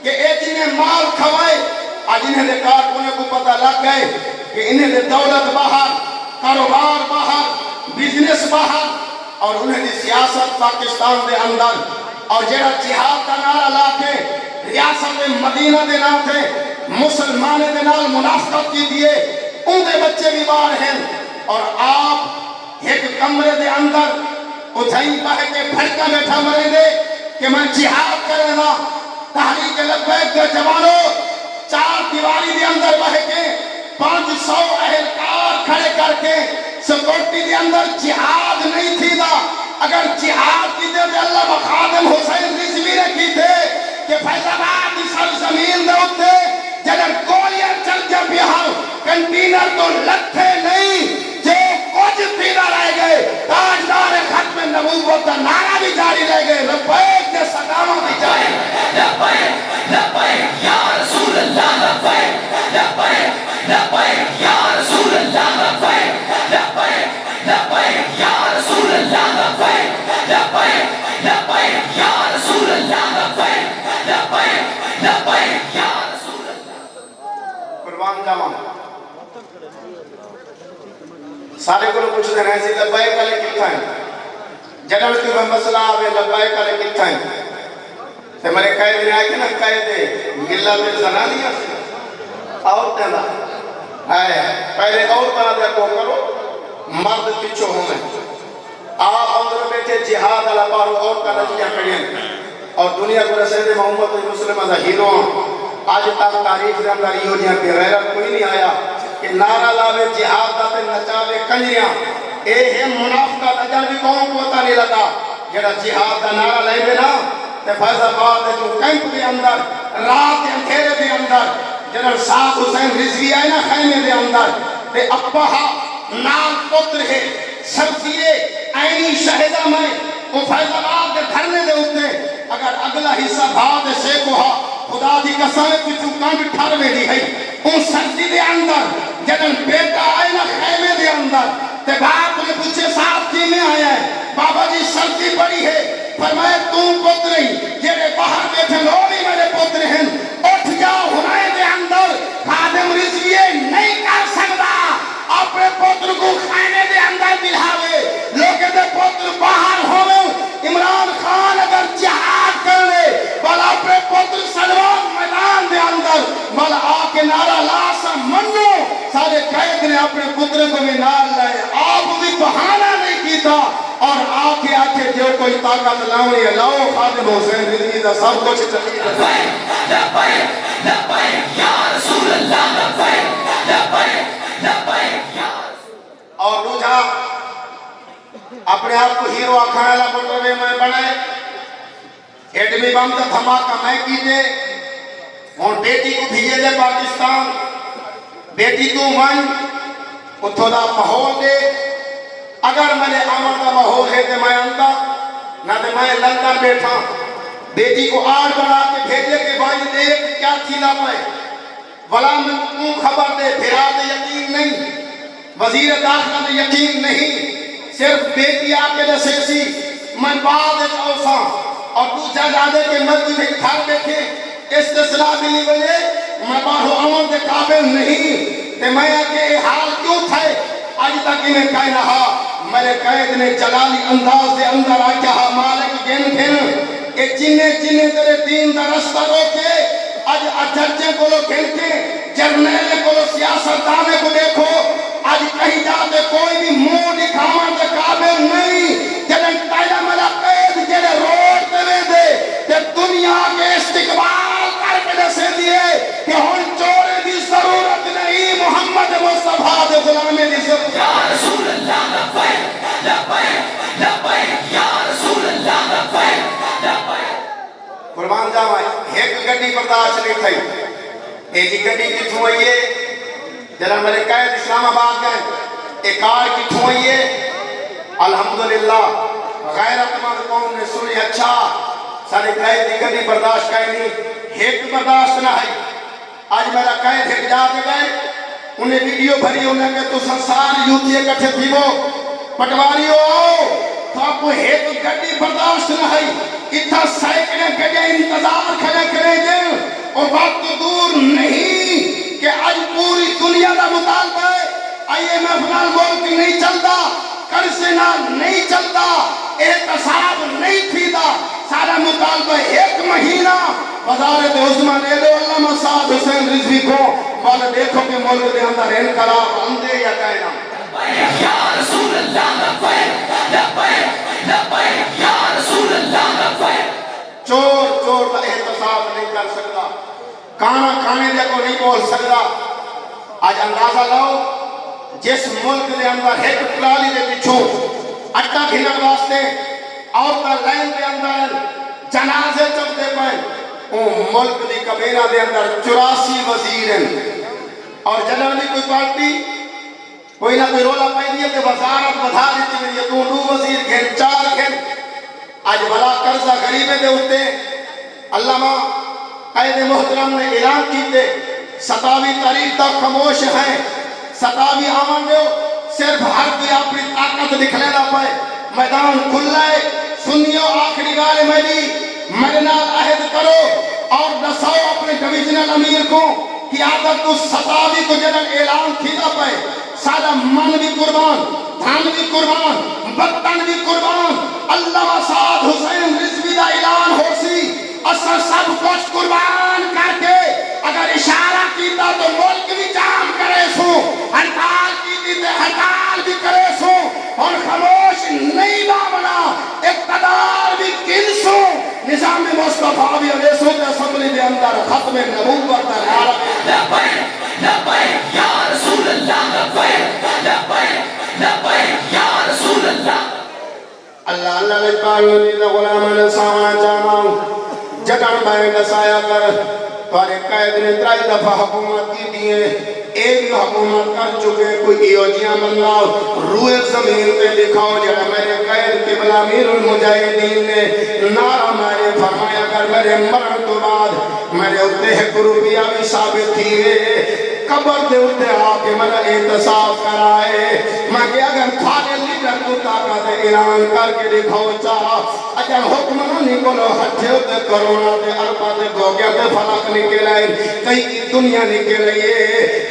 کہ اے جنہیں مال کھوائے آج انہیں دے کارکنے کو پتہ لگ گئے کہ انہیں دے دولت باہر، کاروبار باہر، بزنس باہر، اور انہیں دی سیاست پاکستان دے اندر، اور جیڑا جہاد کا نعرہ لا کے ریاست مدینہ دے نا تھے مسلمانے دے نال منافقت کی دیئے ان دے بچے بھی باہر ہیں، اور آپ ایک کمرے دے اندر اتھائی پہے کے پھڑکا بیٹھا مرے دے کہ میں جہاد کرے نا تحریک لبیک کے جوانوں چار دیواری دے اندر بہے کے 500 اہلکار کھڑے کر کے سکورٹی دے اندر جہاد نہیں تھی دا اگر جہاد کی دے اللہ مخادم حسین رضوی نے کی تھے کہ فیضآباد کی سرزمین دے ہوتے جنر گولیاں چل جا بہاؤ کنٹینر تو لکھے نہیں جو کچھ پیدا رہ گئے تاجدار ختم نبوت کا نعرہ بھی جاری رہ گئے لبیک کے صدامہ بھی جاری لبیک لبیک یا رسول اللہ لبیک لبیک لبیک یا رسول اللہ لبیک لبیک لبیک یا رسول اللہ لبیک لبیک لبیک یا رسول اللہ لبیک لبیک لبیک یا رسول اللہ قربان جاوان سارے کو کچھ دن ایسی لبائے کلے کتا ہیں جنر کی وہ مسئلہ آوے لبائے کلے کتا ہیں تے مرے قائد نے آئے کہ نا قائد ملہ میں زنانیاں عورتیں دا آئے پہلے عورتیں دے کو کرو مرد پیچھو ہوں میں آپ اندر بیٹھے جہاد اللہ پارو عورتیں نجیاں کھڑیں اور دنیا کو رسید محمد مسلمہ دا ہیرو آج تک تاریخ دے اندر یہ جہاں پہ غیرت کوئی نہیں آیا کہ نعرہ لاوے جہاد داتے نچاوے کنجریاں اے ہے منافقہ تجر بھی قوم کو پتہ نہیں لگا جڑا جہاد دا نعرہ لائے بے نا تے فیضآباد دے جو کیمپ دے اندر رات دے اندھیرے دے اندر جنرل صاحب حسین رضوی آئے نا خیمے دے اندر تے ابہا نام پتر ہے سرزیے آئینی شہدہ میں وہ فیضآباد دے دھرنے دے ہوتے اگر اگلا حصہ بھا دے سیکوہا خدا دی قسم کی چکان ٹھاروے دی ہے ان سردی دے اندر جدن بیٹا آئے نا خیمے دے اندر تے باپ نے پوچھے صاحب کی میں آیا ہے بابا جی سردی بڑی ہے فرمائے تم پتر ہی جیرے باہر بیٹھے لو بھی میرے پتر ہیں اٹھ جاؤ ہنائے دے اندر خادم رضوی نہیں کر سکتا اپنے پتر کو خیمے دے اندر بلھاوے لوگے دے پتر باہر ہوئے عمران خان اگر جہاد کر لے بل اپنے پتر سلوان میدان دے اندر بل آکے نعرہ لاسا منو سارے قید نے اپنے پتر کو بھی نار لائے آپ بھی بہانہ نہیں کیتا اور آکے آکے جو کوئی طاقت لاؤنی ہے لاؤ خادم حسین رضوی دا سب کچھ چلیے لبیک لبیک لبیک یا رسول اللہ لبیک لبیک لبیک یا اور روجھا اپنے آپ کو ہیرو آکھانے لا موٹروے میں بڑھائے ایٹمی بم کا دھماکہ میں کیتے اور بیٹی کو بھیجے دے پاکستان بیٹی تو من اتھو دا ماحول دے اگر میں نے آمد دا ماحول ہے تے میں اندر نہ تے میں لندن بیٹھا بیٹی کو آڑ بنا کے بھیجے کے بھائی دیکھ کیا تھیلا پائے ولا میں خبر دے پھرا دے یقین نہیں وزیر داخلہ دے یقین نہیں صرف بیٹی آکے جیسی میں بعد ایک اوسا اور دوسرا جادے کے مسجد میں گھر بیٹھے استثناء ملی وجہ میں باہو عمل دے قابل نہیں تے میں آکے حال کیوں تھے آج تک انہیں کہہ رہا میرے قید نے جلالی انداز دے اندر آکیا مالک گن اے جننے تیرے دین دا رستہ روکے آج اجرجے کو لو گن کے جرنیلے کو لو سیاست دانے کو دیکھو آج کہیں جاتے کوئی بھی منہ دکھاون دے قابل نہیں جنن تائیدہ ملا قید جنے روڈ دے دے تے دنیا کے استقبال کر کے دسے دیئے کہ ہن چورے دی ضرورت نہیں محمد مصطفیٰ دے غلامے دی ضرورت یا رسول اللہ لبیک لبیک لبیک یا رسول اللہ لبیک لبیک قربان جاوائے ایک گھڑی برداشت نہیں تھئی ایک گھڑی کی تھوئیے جنہاں میرے قید اسلام آباد گئے ایک آر کی تھوئیے الحمدللہ غیرت مند قوم نے سنی اچھا سارے قید کی گھڑی برداشت کہیں نہیں ایک برداشت نہ ہے آج میرا قید ایک جا کے گئے انہیں ویڈیو بھری انہیں کہ تو سنسار یوتھی اکٹھے تھیبو پٹواریو آؤ تو آپ کو ایک گھڑی برداشت نہ ہے اتھا سائیکلیں گھڑے انتظار کھڑے کریں گے نال ملک نہیں چلتا، قرضے نال نہیں چلتا، احتساب نہیں تھیدا، سارا مطالبہ ایک مہینہ وزارت عظمہ دے دو علامہ سعد حسین رضوی کو، بل دیکھو کہ ملک دے اندر انقلاب آندے یا کائنا۔ یا رسول اللہ لبیک لبیک لبیک یا رسول اللہ لبیک۔ چور دا احتساب نہیں کر سکتا، کانا کھانے دے کو نہیں بول سکتا۔ آج اندازہ لاؤ جس ملک دے اندر ایک پلالی دے پچھوں اٹا گھنن واسطے عورتاں لائن دے اندر جنازے چکتے پائیں، وہ ملک دی کابینہ دے اندر 84 وزیر ہیں، اور جنرلی کوئی پارٹی کوئی نہ کوئی رولا پائی دیئے کہ وزارت بدھا دیتی میں یہ دو وزیر گھن 4 گھن۔ آج بلا قرضہ غریبے دے ہوتے، علامہ قائد محترم نے اعلان کیتے 27 تاریخ تک خاموش ہیں، 27 آمن دے صرف ہر کوئی اپنی طاقت دکھلے نہ پائے، میدان کھلائے، سنیو آخری گال میری میرے نال عہد کرو اور نساؤ اپنے ڈویژنل امیر کو کہ عادت تو 27 کو جنن اعلان تھی نہ پائے، سارا من بھی قربان، دھن بھی قربان، بدن بھی قربان، علامہ سعد حسین رضوی دا اعلان ہو سی، اصل سب کچھ قربان کر کے اگر اشارہ کیتا تو ملک بھی جام کرے سو، ہڑتال کیتی تے ہڑتال بھی کرے سو، اور خاموش نہیں بامنا اقتدار بھی کن سو، نظام مصطفیٰ بھی علیہ تے اسمبلی دے اندر ختم نبوت عالم لبیک لبیک یا رسول اللہ لبیک لبیک لبیک یا رسول اللہ۔ اللہ اللہ لجبائیوں نیدہ غلامان سامان جاماؤں جگن بائیں نسایا کر، توارے قائد نے 3 دفعہ حکومت کی دیئے، ایک حکومت کر چکے، کوئی ایوجیاں بناؤ روئے زمین پہ دکھاؤ، جڑا میرے قائد قبلہ امیر المجاہدین نے نعرہ میرے فرمایا کر میرے مرن تو بعد میرے اتے ہے قروبیہ بھی ثابت تھی، قبر دے اتے آکے منہ احتساب کرائے، میں کہ اگر تھانے لیڈر کو طاقت اعلان کر کے دکھاؤ چاہا، اگر حکمرانی کو لو ہٹھے ہوتے کرونا دے اربا دے گوگیا دے فلق نکلائیں، کئی کی دنیا نکلائے،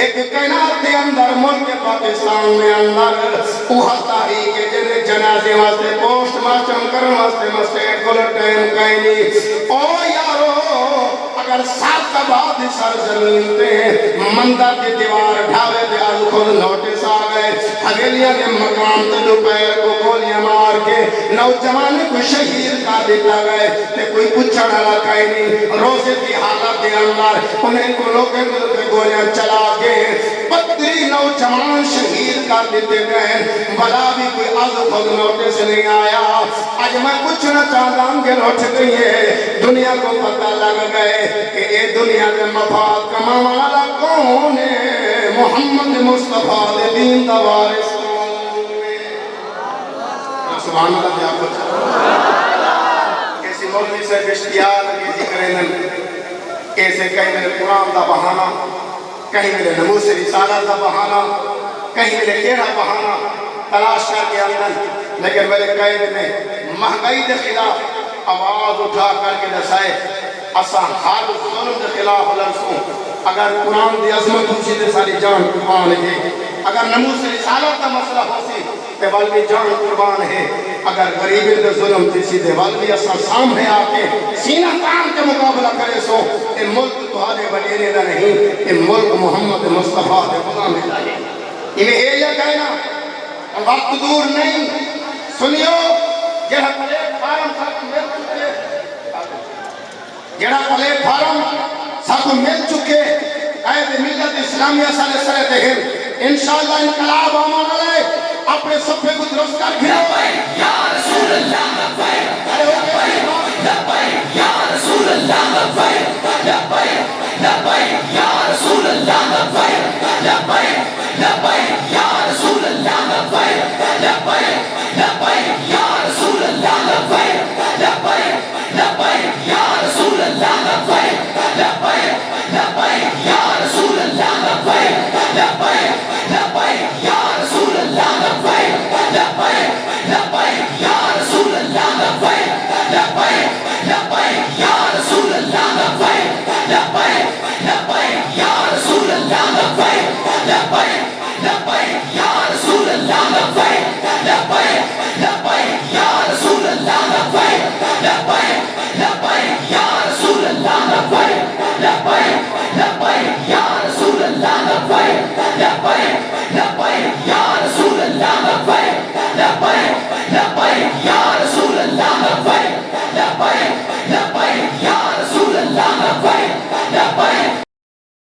ایک کائنات دے اندر ملک پاکستان میں اندر اوہتا ہی کہ جنہیں جنازے واسطے پوسٹ مارچم کرن واسطے مسٹیٹ کو ٹائم کہیں نہیں، او یارو اگر 7 کا بعد سرزمین پہ مندر کی دیوار ڈھاوے دے آج خود نوٹس آ گئے، حویلیاں کے مقام تے دوپہر کو گولیاں مار کے نوجوان کو شہید کر دیتا گئے، تے کوئی پچھڑ علاقہ ہی نہیں، روزے کی حالت دے اندر انہیں کو لوگیں کے گولیاں چلا کے 32 نوجوان شہید کر دیتے گئے، بلا بھی کوئی آج خود نوٹس نہیں آیا۔ آج میں پوچھنا چاہتا ہوں کہ لوٹ گئی ہے، دنیا کو پتہ لگ گئے کہ اے دنیا میں مفاد کما والا کون ہے، محمد مصطفیٰ دے دین دا وارث سبحان اللہ دیا کچھ کیسی مولوی سے اشتیار کیسی کریں کیسے کہیں میرے قرآن دا بہانہ، کہیں میرے نموز رسالت دا بہانہ، کہیں میرے کیڑا بہانہ تلاش کر کے اندر، لیکن میرے قائد نے مہنگائی دے خلاف آواز اٹھا کر کے دسائے اسا ہر ظلم دے خلاف لرسوں، اگر قرآن دی عظمت ہوچی دے ساری جان قربان ہے، اگر نموز رسالت دا مسئلہ ہو سی تے والوی جان قربان ہے، اگر غریبی دے ظلم تیسی دے والوی اسا سامنے آکے سینہ تان کے مقابلہ کرے سو، اے ملک تہارے وڈیرے دا نہیں، اے ملک محمد مصطفیٰ دے غلام ہے، انہیں ایجا کہنا وقت دور نہیں، سنیو جہاں پلیٹ فارم ساتھ مل چکے، جہاں پلیٹ فارم ساتھ مل چکے، قائد ملت اسلامیہ صلی اللہ علیہ وسلم انشاءاللہ انقلاب آمان علیہ اپنے صفحے کو درست کر گھرو یا رسول اللہ لبیک لبیک یا رسول اللہ لبیک لبیک لبیک یا رسول اللہ لبیک لبیک لبیک یا رسول اللہ لبیک لبیک لبیک یا رسول اللہ لبیک لبیک لبیک یا رسول اللہ لبیک لبیک لبیک یا رسول اللہ لبیک لبیک لبیک یا رسول اللہ لبیک لبیک لبیک یا رسول اللہ لبیک لبیک لبیک یا رسول اللہ لبیک لبیک یا